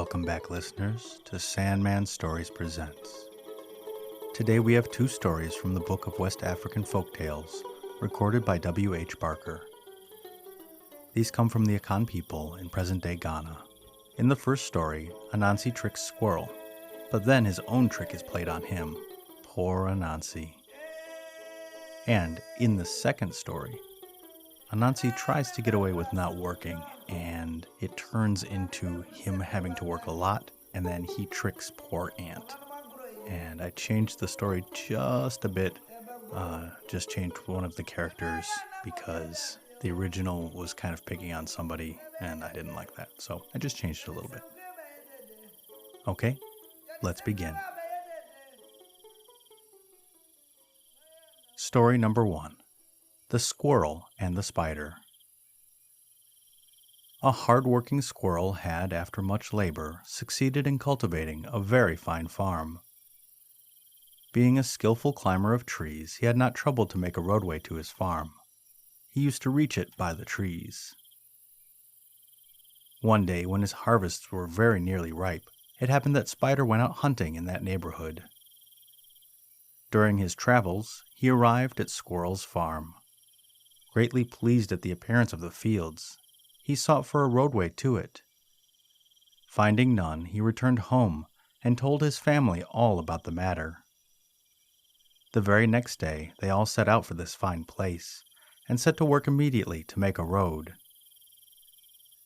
Welcome back, listeners, to Sandman Stories Presents. Today we have two stories from the Book of West African Folktales, recorded by W.H. Barker. These come from the Akan people in present-day Ghana. In the first story, Anansi tricks Squirrel, but then his own trick is played on him. Poor Anansi. And in the second story, Anansi tries to get away with not working, and it turns into him having to work a lot, and then he tricks poor Ant. And I changed the story just a bit, just changed one of the characters because the original was kind of picking on somebody, and I didn't like that, so I just changed it a little bit. Okay, let's begin. Story number 1. The Squirrel and the Spider. A hard-working squirrel had, after much labor, succeeded in cultivating a very fine farm. Being a skillful climber of trees, he had not troubled to make a roadway to his farm. He used to reach it by the trees. One day, when his harvests were very nearly ripe, it happened that Spider went out hunting in that neighborhood. During his travels, he arrived at Squirrel's farm. Greatly pleased at the appearance of the fields, he sought for a roadway to it. Finding none, he returned home and told his family all about the matter. The very next day, they all set out for this fine place, and set to work immediately to make a road.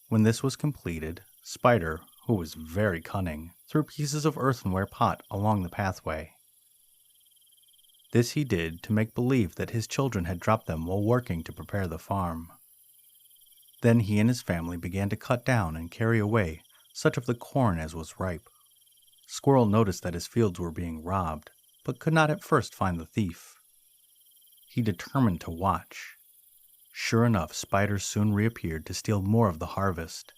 When this was completed, Spider, who was very cunning, threw pieces of earthenware pot along the pathway. This he did to make believe that his children had dropped them while working to prepare the farm. Then he and his family began to cut down and carry away such of the corn as was ripe. Squirrel noticed that his fields were being robbed, but could not at first find the thief. He determined to watch. Sure enough, Spider soon reappeared to steal more of the harvest.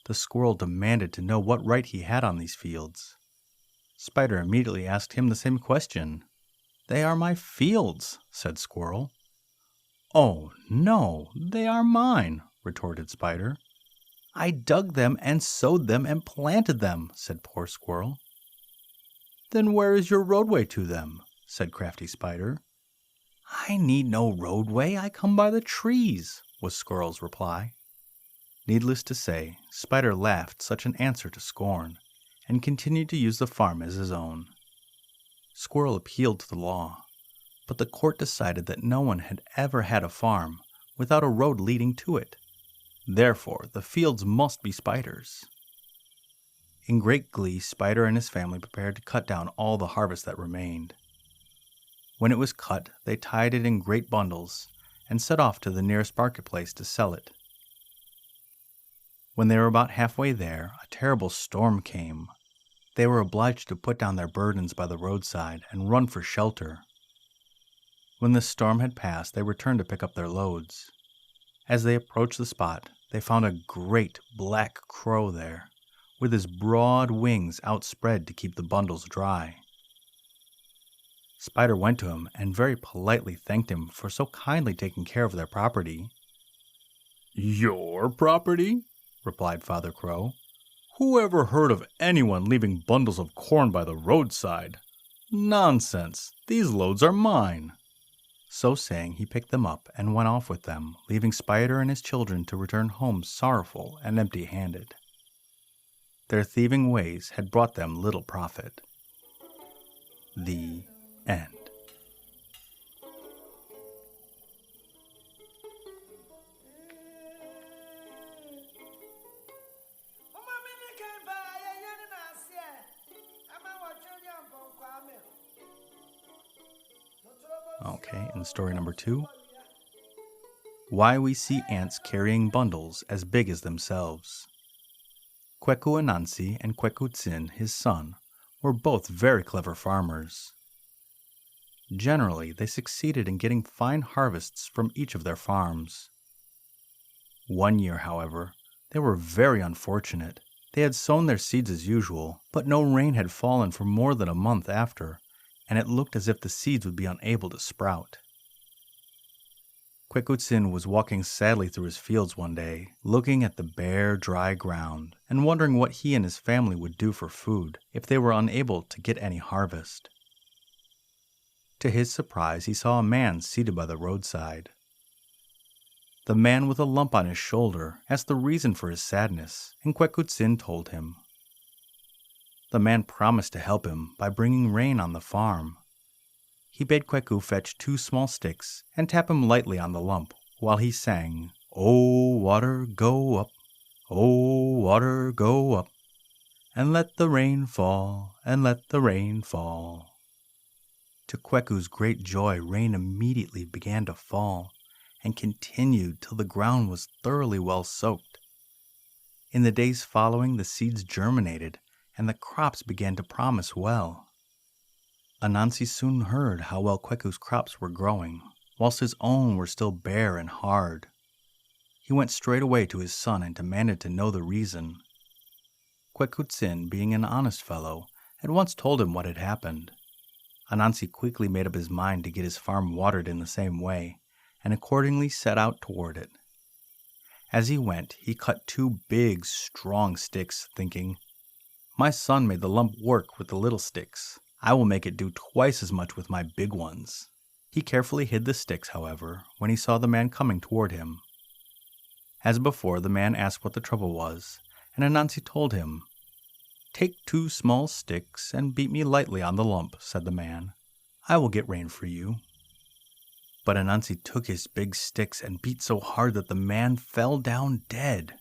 The squirrel demanded to know what right he had on these fields. Spider immediately asked him the same question. "They are my fields," said Squirrel. "Oh, no, they are mine," retorted Spider. "I dug them and sowed them and planted them," said poor Squirrel. "Then where is your roadway to them?" said crafty Spider. "I need no roadway, I come by the trees," was Squirrel's reply. Needless to say, Spider laughed such an answer to scorn, and continued to use the farm as his own. Squirrel appealed to the law, but the court decided that no one had ever had a farm without a road leading to it. Therefore, the fields must be Spider's. In great glee, Spider and his family prepared to cut down all the harvest that remained. When it was cut, they tied it in great bundles and set off to the nearest marketplace to sell it. When they were about halfway there, a terrible storm came. They were obliged to put down their burdens by the roadside and run for shelter. When the storm had passed, they returned to pick up their loads. As they approached the spot, they found a great black crow there, with his broad wings outspread to keep the bundles dry. Spider went to him and very politely thanked him for so kindly taking care of their property. "Your property?" replied Father Crow. "Who ever heard of anyone leaving bundles of corn by the roadside? Nonsense! These loads are mine." So saying, he picked them up and went off with them, leaving Spider and his children to return home sorrowful and empty-handed. Their thieving ways had brought them little profit. The end. Okay, and story number 2. Why we see ants carrying bundles as big as themselves. Kweku Anansi and Kweku Tsin, his son, were both very clever farmers. Generally, they succeeded in getting fine harvests from each of their farms. One year, however, they were very unfortunate. They had sown their seeds as usual, but no rain had fallen for more than a month after, and it looked as if the seeds would be unable to sprout. Kwekutsin was walking sadly through his fields one day, looking at the bare, dry ground, and wondering what he and his family would do for food if they were unable to get any harvest. To his surprise, he saw a man seated by the roadside. The man with a lump on his shoulder asked the reason for his sadness, and Kwekutsin told him. The man promised to help him by bringing rain on the farm. He bade Kweku fetch 2 small sticks and tap him lightly on the lump while he sang, "Oh, water, go up, oh, water, go up, and let the rain fall, and let the rain fall." To Kweku's great joy, rain immediately began to fall, and continued till the ground was thoroughly well soaked. In the days following, the seeds germinated, and the crops began to promise well. Anansi soon heard how well Kweku's crops were growing, whilst his own were still bare and hard. He went straight away to his son and demanded to know the reason. Kwekutsin, being an honest fellow, at once told him what had happened. Anansi quickly made up his mind to get his farm watered in the same way, and accordingly set out toward it. As he went, he cut 2 big, strong sticks, thinking, "My son made the lump work with the little sticks. I will make it do twice as much with my big ones." He carefully hid the sticks, however, when he saw the man coming toward him. As before, the man asked what the trouble was, and Anansi told him. "Take 2 small sticks and beat me lightly on the lump," said the man. "I will get rain for you." But Anansi took his big sticks and beat so hard that the man fell down dead.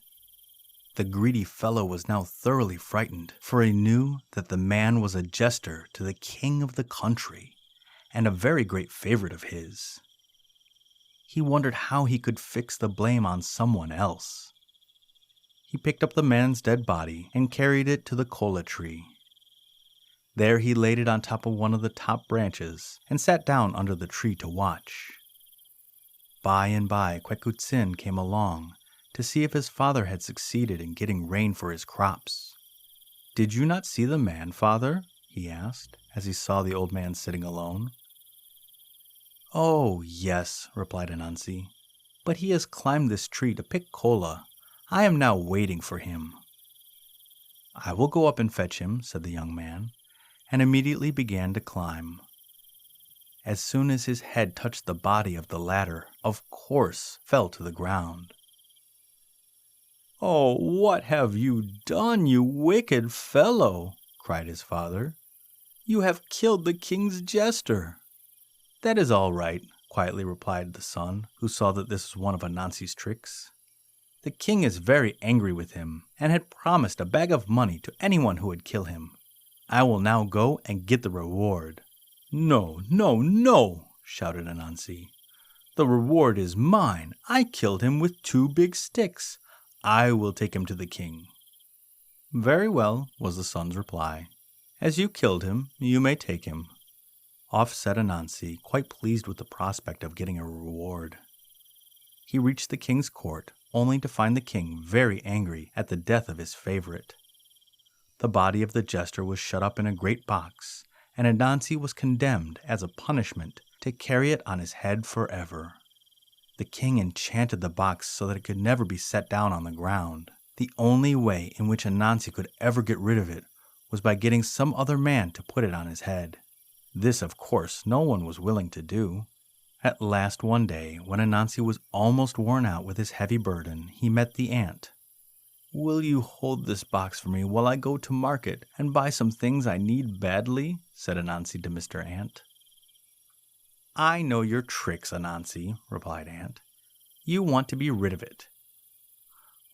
The greedy fellow was now thoroughly frightened, for he knew that the man was a jester to the king of the country, and a very great favorite of his. He wondered how he could fix the blame on someone else. He picked up the man's dead body and carried it to the kola tree. There he laid it on top of one of the top branches and sat down under the tree to watch. By and by, Kwekutsin came along to see if his father had succeeded in getting rain for his crops. "Did you not see the man, father?" he asked, as he saw the old man sitting alone. "Oh, yes," replied Anansi, "but he has climbed this tree to pick kola. I am now waiting for him." "I will go up and fetch him," said the young man, and immediately began to climb. As soon as his head touched the body of the latter, of course, fell to the ground. "Oh, what have you done, you wicked fellow?" cried his father. "You have killed the king's jester." "That is all right," quietly replied the son, who saw that this was one of Anansi's tricks. "The king is very angry with him, and had promised a bag of money to anyone who would kill him. I will now go and get the reward." "No, no, no," shouted Anansi. "The reward is mine. I killed him with 2 big sticks. I will take him to the king." "Very well," was the son's reply. "As you killed him, you may take him." Off set Anansi, quite pleased with the prospect of getting a reward. He reached the king's court, only to find the king very angry at the death of his favorite. The body of the jester was shut up in a great box, and Anansi was condemned as a punishment to carry it on his head forever. The king enchanted the box so that it could never be set down on the ground. The only way in which Anansi could ever get rid of it was by getting some other man to put it on his head. This, of course, no one was willing to do. At last one day, when Anansi was almost worn out with his heavy burden, he met the ant. "Will you hold this box for me while I go to market and buy some things I need badly?" said Anansi to Mr. Ant. "I know your tricks, Anansi," replied Ant. "You want to be rid of it."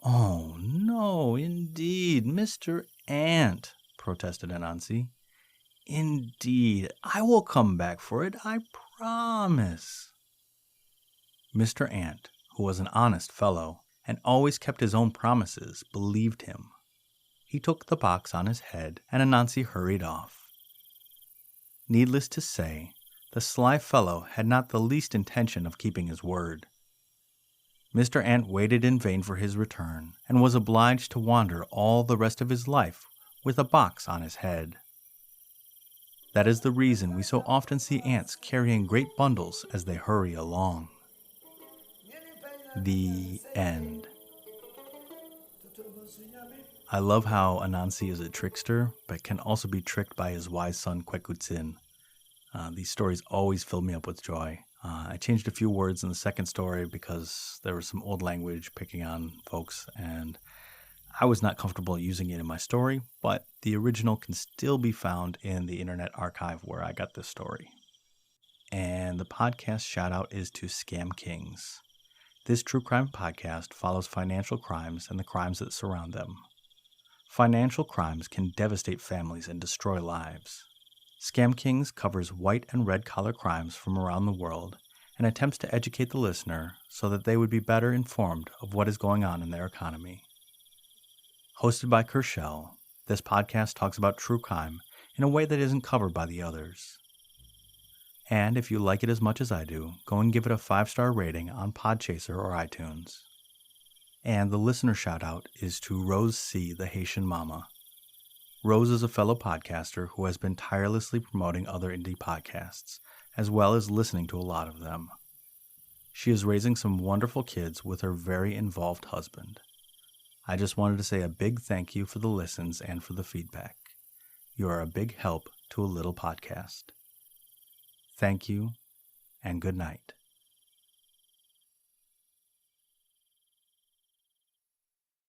"Oh, no, indeed, Mr. Ant," protested Anansi. "Indeed, I will come back for it, I promise." Mr. Ant, who was an honest fellow, and always kept his own promises, believed him. He took the box on his head, and Anansi hurried off. Needless to say, the sly fellow had not the least intention of keeping his word. Mr. Ant waited in vain for his return, and was obliged to wander all the rest of his life with a box on his head. That is the reason we so often see ants carrying great bundles as they hurry along. The end. I love how Anansi is a trickster, but can also be tricked by his wise son Kwekutsin. These stories always fill me up with joy. I changed a few words in the second story because there was some old language picking on folks, and I was not comfortable using it in my story, but the original can still be found in the Internet Archive where I got this story. And the podcast shout out is to Scam Kings. This true crime podcast follows financial crimes and the crimes that surround them. Financial crimes can devastate families and destroy lives. Scam Kings covers white and red collar crimes from around the world and attempts to educate the listener so that they would be better informed of what is going on in their economy. Hosted by Kershell, this podcast talks about true crime in a way that isn't covered by the others. And if you like it as much as I do, go and give it a 5-star rating on Podchaser or iTunes. And the listener shout out is to Rose C., the Haitian Mama. Rose is a fellow podcaster who has been tirelessly promoting other indie podcasts, as well as listening to a lot of them. She is raising some wonderful kids with her very involved husband. I just wanted to say a big thank you for the listens and for the feedback. You are a big help to a little podcast. Thank you, and good night.